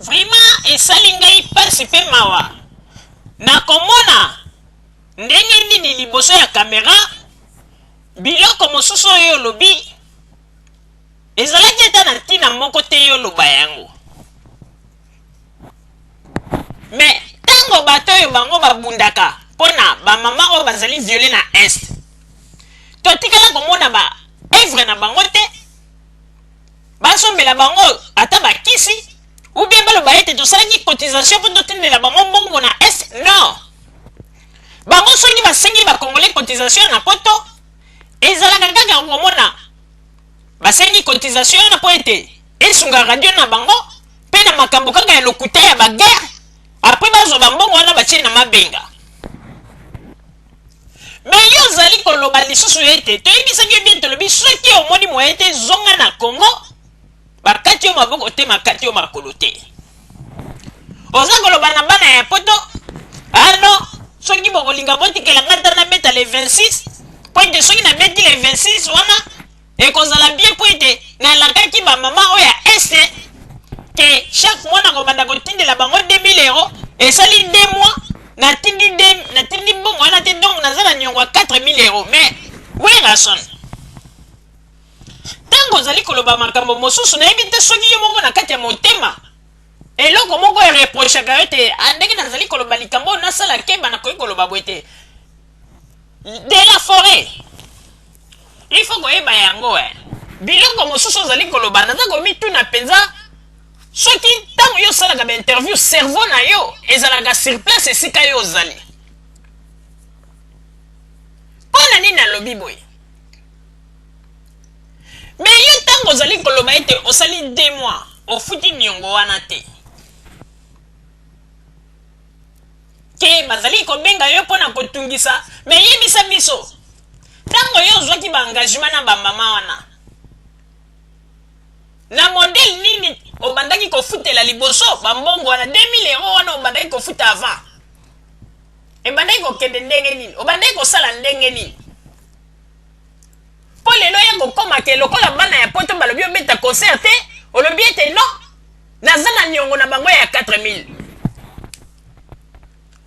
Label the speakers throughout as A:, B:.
A: vraiment esalingai pasi pe mawa nakomona ndenge nini liboso ya kamera biloko mosusu oyo olobi ezalaki ata na ntina moko te yo loba yango me ntango bato oyo bango babundaka mpona bamama oyo bazali viole na este totikala komona ba evre na bango te basombela bango ata bakisi ou bien baloba ete tosalaki cotisation mpo totindela bango mbongo na este non bango soki basengi bakongole cotisation na poto ezalaka kaka komona basengi cotisation na po ete esunga radio na bango mpe na makambo kaka ya lokuta ya bagere apres bazwa bambongo wana batie na mabenga me yo ozali koloba lisusu ete toyebisaki yo bien tolobi soki omoni moya ete zonga na congo bakati yo maboko te makati yo makolo te oza koloba na bana ya poto ano soki bokolinga botikela nga ta nabeta le 26 po ete soki nabeti le 26 wana ekozala bien po ete nalakaki bamama oyo ya este ke chaque mois nakobanda kotindela bango 2000 euro esali 2 mois natindi mbongo wana te donc naza na niongo ya 4000 euro mais werason ntango ozali koloba makambo mosusu nayebi te soki yo moko na kati ya motema eloko moko ereprochaka yo te ndenge nazali koloba likambo oyo nasala keba nakoki koloba boye te de la forêt il faut koyeba yango biloko mosusu ozali koloba naza komituna mpenza soki ntango yo osalaka bainterview cerveau na yo ezalaka sur place esika yo ozali mpona nini nalobi boye me yo ntango ozali koloba ete osali 2 mois ofuti niongo wana te ke bazali kobenga yo mpona kotungisa me yebisa biso ntango yo ozwaki baengagement na bamama wana na modele nini obandaki kofutela liboso bambongo wana 2000 euro wana obandaki kofuta avant ebandaki kokende ndenge nini obandaki kosala ndenge nini mpo lelo ya kokoma ke lokola bana ya poto balobi obeta concert te olobi ete non naza na niongo na bango ya 4000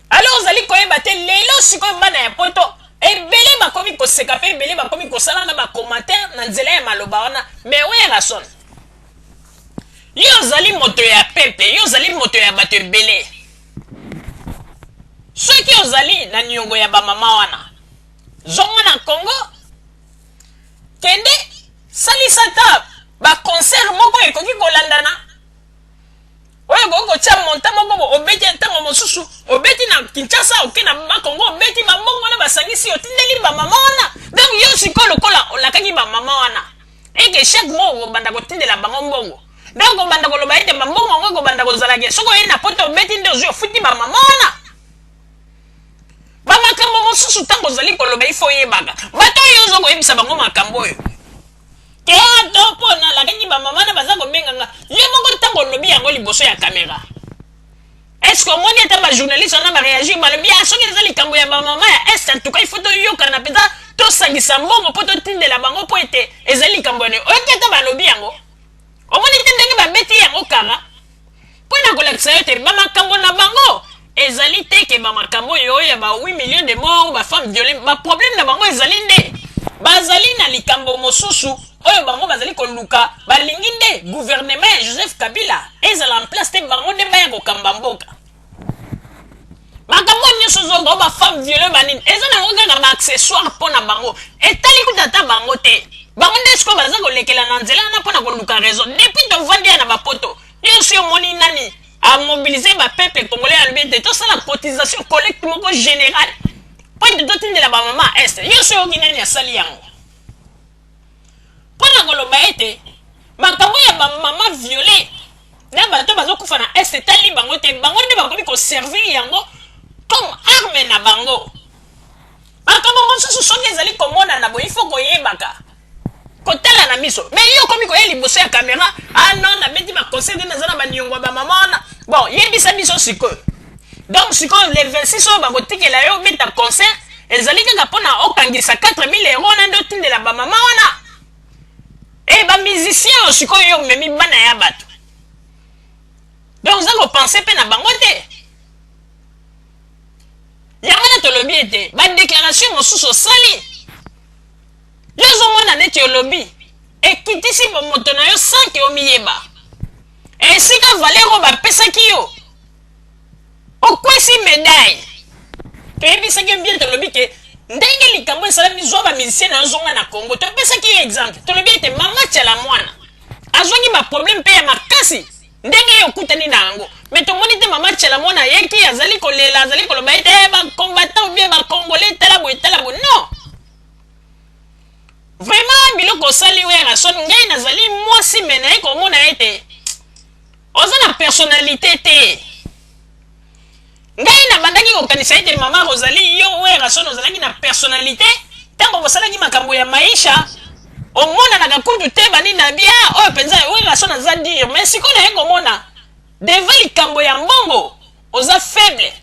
A: alors ozali koyeba te lelo sikoyo bana ya poto ebele bakomi koseka mpe ebele bakomi kosala na bacommentaire na nzela ya maloba wana me oyela sona yo ozali moto ya pepe yo ozali moto ya bato ebele soki ozali na niongo ya bamama wana zonga na congo kende salisa ta baconcert moko ekoki kolandana oyo ekoki kotia monta moko obeti ntango mosusu obeti na kinshasa oke na bakongo obeti bambongo wana basangisi otindeli bamama wana donc yo sikoyo lokola olakaki bamama wana eke chaque mois okobanda kotindela bango mbongo donc obanda koloba ete bambongo yango ekobanda kozalaki soki oye na poto obeti nde ozwi ofuti bamama wana bamakambo mosusu ntango ozali koloba ifo oyebaka bato oyo oza koyebisa bango makambo oyo ke ato mpo nalakaki bamama na baza kobenganga ye moko ntango olobi yango liboso ya kamera estce omoni ata bajournaliste wana bareagir balobi soki eza likambo ya bamama ya este antuka ifo toyokana mpenza tosangisa mbongo mpo totindela bango mpo ete ezali likambo yane oyoki ata balobi yango omoni te ndenge babeti yango kaka mpo na kolakisa yo te bamakambo na bango ezali te ke bamakambo oyo ya ba 8 millions de morts bafemme violée baproblème na bango ezali nde bazali na likambo mosusu oyo bango bazali koluka balingi nde gouvernement ya Joseph Kabila ezala en place te bango nde baya kokamba mboka makambo nyonso zongo bafemme violée banini eza nango kaka baaccessoire mpo na bango etali kuta ata bango te bango nde sikoyo baza kolekela na nzela wana mpona koluka raison depuis tovandi ya na bapoto yo si omoni nani amobilize bapeple congolais alobi ete tosala cotisation collecte moko générale mpo ete totindela bamama este yo si oyoki nani asali yango mpona koloba ete makambo ya bamama viole na bato bazokufa na este etali bango te bango nde bakomi koservir yango comme arme na bango makambo mosusu soki ezali komonana boye ifo koyebaka kotala na miso me yo komi koya liboso ya kamera non nabeti baconseil te naza na baniongo ya bamama wana bon yebisa biso sikoyo donc sikoyo le 26 oyo bakotikela yo obeta concert ezali kaka mpona okangisa 4000 euro wana nde otindela bamama wana e bamusicien oyo sikoyo yo omemi bana ya bato donc oza pensée pe na bango te. Yamana tolobi ete ba déclaration mosusu sali. Yo zomona neti olobi ekitisi moto na yo sans ke omiyeba. Esika Valero ba pesaki yo. Okwesi médaille. Toyebisaki bien tolobi ke ndenge likambo esalami zwa ba musicien na zonga na Congo. Topesaki yo exemple. Tolobi ete mama tshela mwana. Azongi ba problème pe ya makasi. Ndenge yo kutani na yango. Mais tomoni te mama tshela mwana yeki azali kolela azali koloba ete ba combattant bien ba congolais talabo. Non. Vraiment biloko sali wera son ngai nazali mwasi mena eko mona ete. Oza na personnalité te. Ngai na bandaki kokanisa ete mama Rosalie yo wera son ozalaki na personnalité. Tango bosalaki makambo ya maisha. Omona na kakundu te bani na bia oyo penza wera son aza dire mais siko na eko mona devant likambo ya mbongo oza faible.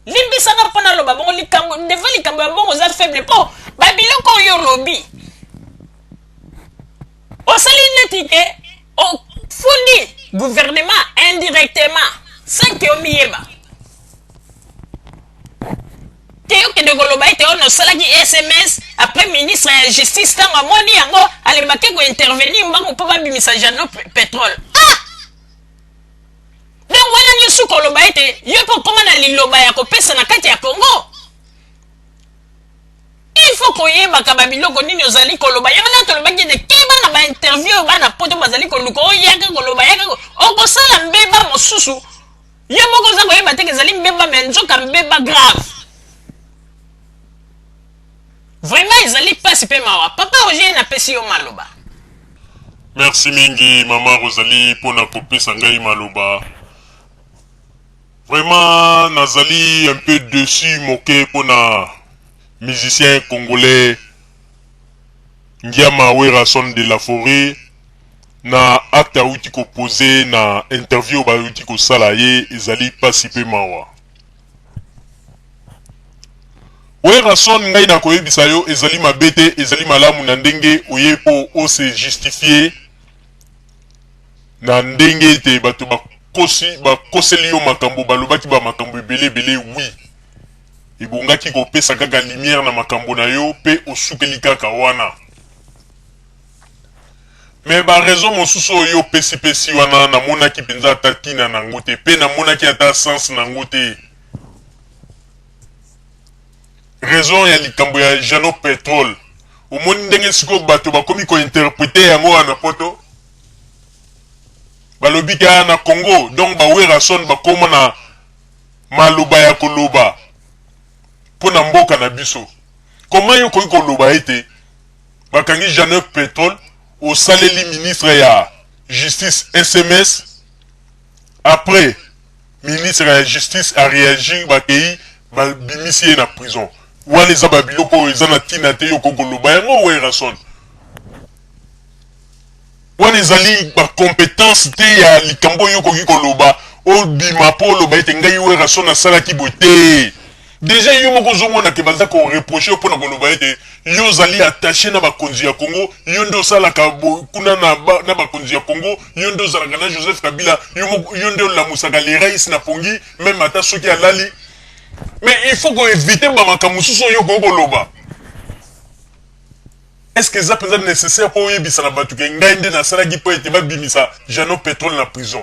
A: Limbisanga mpona loba bongo likambo devant likambo ya mbongo oza faible po babiloko yo lobi. Osali neti ke ofundi gouvernement indirectement sans que omiyeba. Teo ke de koloba ete ono salaki SMS après ministre ya justice tango amoni yango alembaki ko intervenir mbango po babimisa Jano pétrole. Ah! Donc wana nyusu koloba ete yo po koma na liloba ya kopesa na kati ya Congo. Il faut koyeba ka babiloko nini ozali koloba yana tolobaki de keba na ba interview bana poto bazali koluko oyaka koloba yaka okosala mbeba mosusu yo moko za koyeba te kezali mbeba menzoka mbeba grave. Vraiment ezali pasi pe mawa papa Roger na pesi yo maloba.
B: Merci mingi maman Rosalie pona kopesa ngai maloba. Vraiment nazali un peu dessus moqué pona musicien congolais Ndiama Wera Son de la Forêt na acte auti ko posé na interview ba auti ko salaye ezali pasi pe mawa. Wera Son ngai na koyebisa yo ezali mabete ezali malamu na ndenge oyepo o se justifier na ndenge te bato bakoseli yo makambo balobaki ba makambo ebele oui. Ebongaki kopesa kaka lumière na makambo na yo pe osukeli kaka wana. Mais ba raison mosusu oyo pesi wana na monaki penza tatina na ngote pe na monaki ata sens na ngote. Raison ya likambo ya Jano pétrole. Omoni ndenge siko bato bakomi ko interpréter yango na poto. Balobika na Congo donc ba Wera Son bakoma na maloba ya koloba. Pona mboka na biso. Comment yo koyi koloba ete bakangi Jano pétrole au saleli ministre ya justice SMS après ministre ya justice a réagi bakei bimisi na prison. Wana eza babiloko eza na tina te yo koloba yango Wera Son. Wana ezali ba compétence te ya likambo yo koyi koloba o bima po loba ete ngai Wera Son asalaki bote. Déjà yo moko zomona ke baza ko reprocher pona koloba ete yo zali attaché na bakonzi ya Congo yo ndo salaka kuna na bakonzi ya Congo yo ndo zalaka na Joseph Kabila yo ndo la musaka les raïs na pongi même ata soki alali. Mais il faut qu'on évite ba makamususu yo ko koloba. Est-ce que ça peut être nécessaire pour yebisa na batu ke ngai nde na salaki po ete ba bimisa Jano pétrole na prison?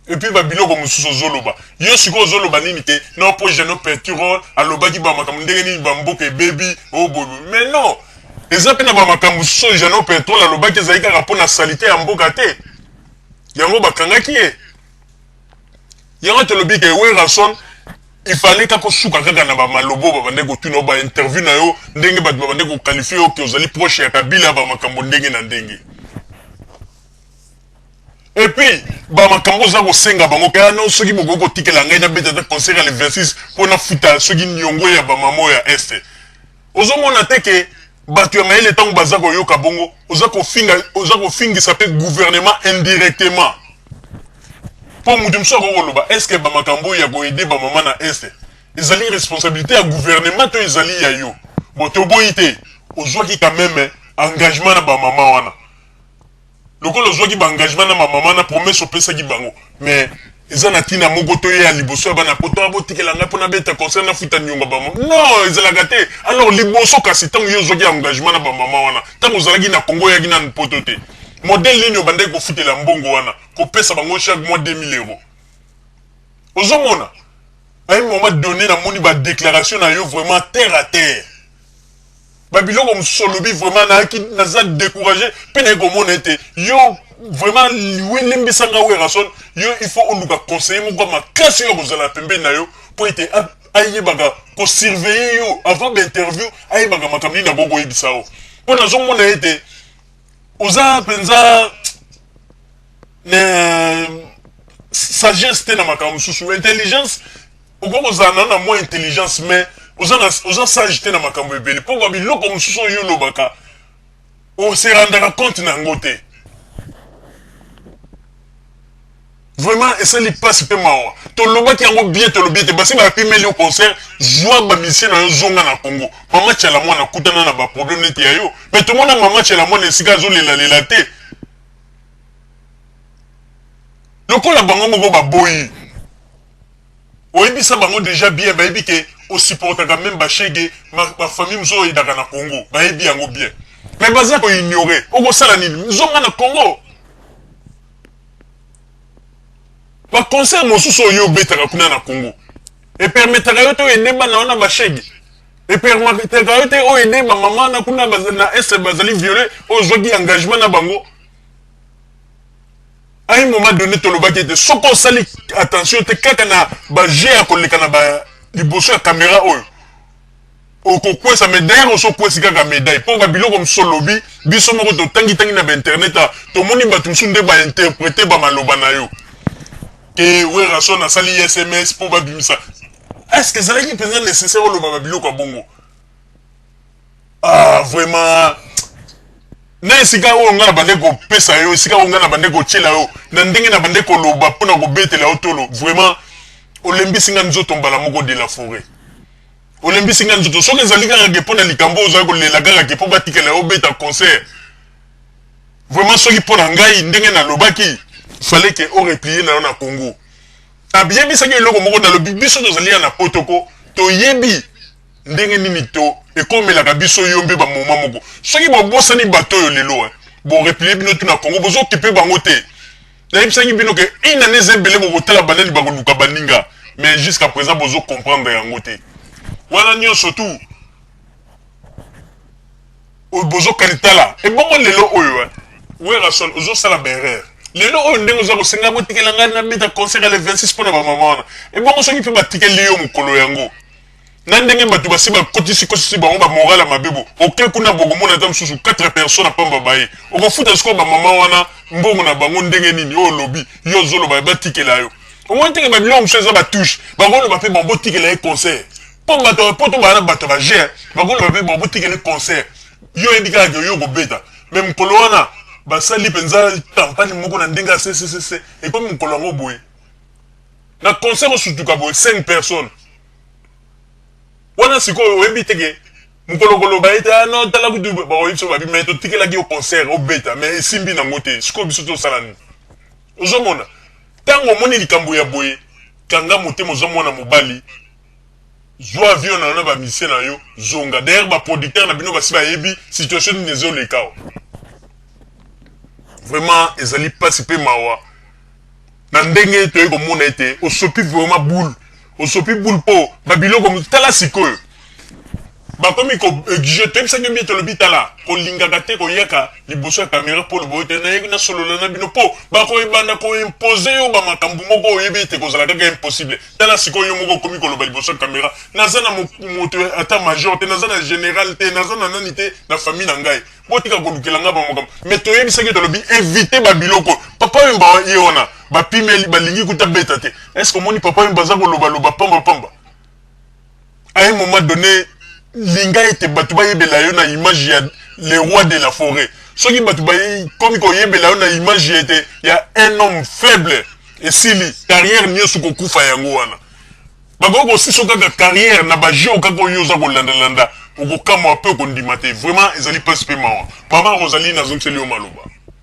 B: Et puis babiloko mususu zoloba yo siko zoloba nini te non po Jano pétrole alobaki ba makambo ndenge nini ba mboka baby oh bobo. Mais non eza pe na ba makambo mususu Jano pétrole alobaki ezali kaka po na salité ya mboka te yango bakangaki ye yango tolobi ke Wera Son il fallait kako suka kaka na ba malobo ba bande ko tuna ba interview na yo ndenge ba bande ko qualifier yo ke ozali proche ya Kabila ba makambo ndenge na ndenge. Et puis ba makambo za ko senga bango ka no soki boko tikela ngai na beta de concert à le 26 pona futa soki nyongo ya ba mamo ya este. Ozomona te ke batu ya maele tango baza ko yoka bongo oza ko fingi ça peut gouvernement indirectement. Pour mutumso ko koloba est-ce que ba makambo ya ko aider ba mama na este ezali responsabilité ya gouvernement to ezali ya yo. Boto boyite ozwaki quand même engagement na ba mama wana. Lokolo ozwaki ba engagement na ba mama na promesse opesa ki bango mais eza na tina moko to ya liboso ya bana poto abotikela nga pona beta concert na futa nyonga ba mama non ezalaka te alors liboso kasi tango yo zoki engagement na ba mama wana tango ozalaki na Congo yaki na poto te modèle nini obande ko futela mbongo wana ko pesa bango chaque mois 2000 euros ozomona à un moment donné na moni ba déclaration na yo vraiment terre à terre babiloko msolobi vraiment na ki naza découragé pene ko mona ete yo vraiment liwele sanga werason yo il faut on nous conseiller mon comme casse yo kozala pembe na yo pour être ayebaka ko surveiller yo avant l'interview ayebaka makamni na boko yebisao pour na zo mona ete oza penza ne sagesse te na makambo susu intelligence okozana na moins intelligence mais oza sage te na makambo ebele po babiloko mosusu yo lobaka o se rendaka compte na ngo te vraiment esali passe pe mawa tolobaki yango bien tolobi te basi bapimeli au concert joie bamisien na yo zonga na Congo mama tshela mwana kutana na baproblème neti ya yo mais tomona mama tshela mwana esika azolela te lokola bango moko baboyi oyebisa bango déjà bien bayebi ke osupportaka même bashege bafamille mosusu oyedaka na Congo bayebi yango bien mais baza koignore okosala nini zonga na Congo baconcert mosusu oyo obetaka kuna na Congo epermetaka yo te oyedeba na wana bashege epermetaka yo te oyedeba mama na kuna na este bazali violé ozwaki engagement na bango à un moment donné tolobaki ete soko osali attention te kaka na baje ya koleka na liboso ya caméra oyo okokwesa médaille osokwesi kaka médaille mpo babiloko msolobi biso moko totangi na bainternet tomoni bato mosusu nde bainterprete bamaloba na yo ke werason asali SMS mpo babimisa est-ce que ezalaki mpenza nécessaire oloba babiloko ya bongo vraiment na esika oyo nga na bande kopesa yo esika oyo nga na bande kotiela yo na ndenge na bande koloba mpona kobetela yo tolo vraiment olembisi nga nzoto mbala moko de la forêt olembisi nga nzoto soki ezali kaka ke mpona likambo ozali kolela kaka ke mpo batikela yo obeta concert vraiment soki mpona ngai ndenge nalobaki fallait ke oreplie na yo na Congo abiyebisaki eloko moko nalobi biso tozali ya na potoko toyebi ndenge nini to ekomelaka biso yo mpe bamoma moko soki bobosani bato oyo lelo boreplie bino tu na Congo bozokipe bango te nayebisaki bino ke une année ebele bokotala banani bakoluka baninga mais jusqu'à présent bozocomprendre yango te wana nyonso tu bozokalitala ebongo lelo oyo werason ozosala baerreur lelo oyo ndenge oza kosenga botikela ngai na beta concert ya le 26 mpona bamama wana ebongo soki mpe batikeli yo mokolo yango na ndenge bato basi bakotisi bango bamorale ya mabebo oke kuna bokomona ata mosusu 4 personnes apamba baye okofuta sikoyo bamama wana mbongo na bango ndenge nini oyo olobi yo ozoloba batikela yo omoi teke babiloko mosusu eza batushe bakoloba mpe bango botikela ye concert mpo to bana bato bagere bakoloba mpe bango botikela ye concert yo yebi kaka yo kobeta me mokolo wana basali mpenza campagne moko na ndenge ya ccc ekomi mokolo yango boye na concert osutuka boye 5 personnes wana sikoyo oyebi teke mokolo koloba ete no tala kutu bakoyebi so babi me totikelaki yo concert obeta me esimbi nango te sikoyo biso tosala nini ozomona ntango omoni likambo ya boye kanga motema ozomona mobali zwa avion na wana bamisie na yo zonga d'ailleurs baproducteur na bino basi bayebi situation nini ezolekao vraiment ezali pasi mpe mawa na ndenge toyei komona ete osopi vraiment boule osopi boule mpo babiloko tala sikoyo bakomi koexige toyebisaki bie tolobi tala kolingaka te koyaka liboso ya kamera mpo loboyo te nayebi nasolola na bino mpo bakoyebanda koimpose yo bamakambo moko oyebi ete kozala kaka impossible tala sikoyo yo moko okomi koloba liboso ya kamera naza na moto ata major te naza na général te naza na nani te na famille na ngai botika kolukela nga bamakambo me toyebisaki tolobi évite babiloko papa oyo ye wana bapimeli balingi kuta beta te est-ce que omoni papa oyo baza kolobaloba pamba à un moment donné linga ete bato bayebela yo na image ya le roi de la forêt soki bato bakomi koyebela yo na image ete ya un homme faible esili carrière nyonso kokufa yango wana bakoki kosiso kaka carrière na bajeo kaka oyo oza kolandalanda okokamwa mpe okondima te vraiment ezali mpasi mpe mawa mama rozali nazongiseli yo maloba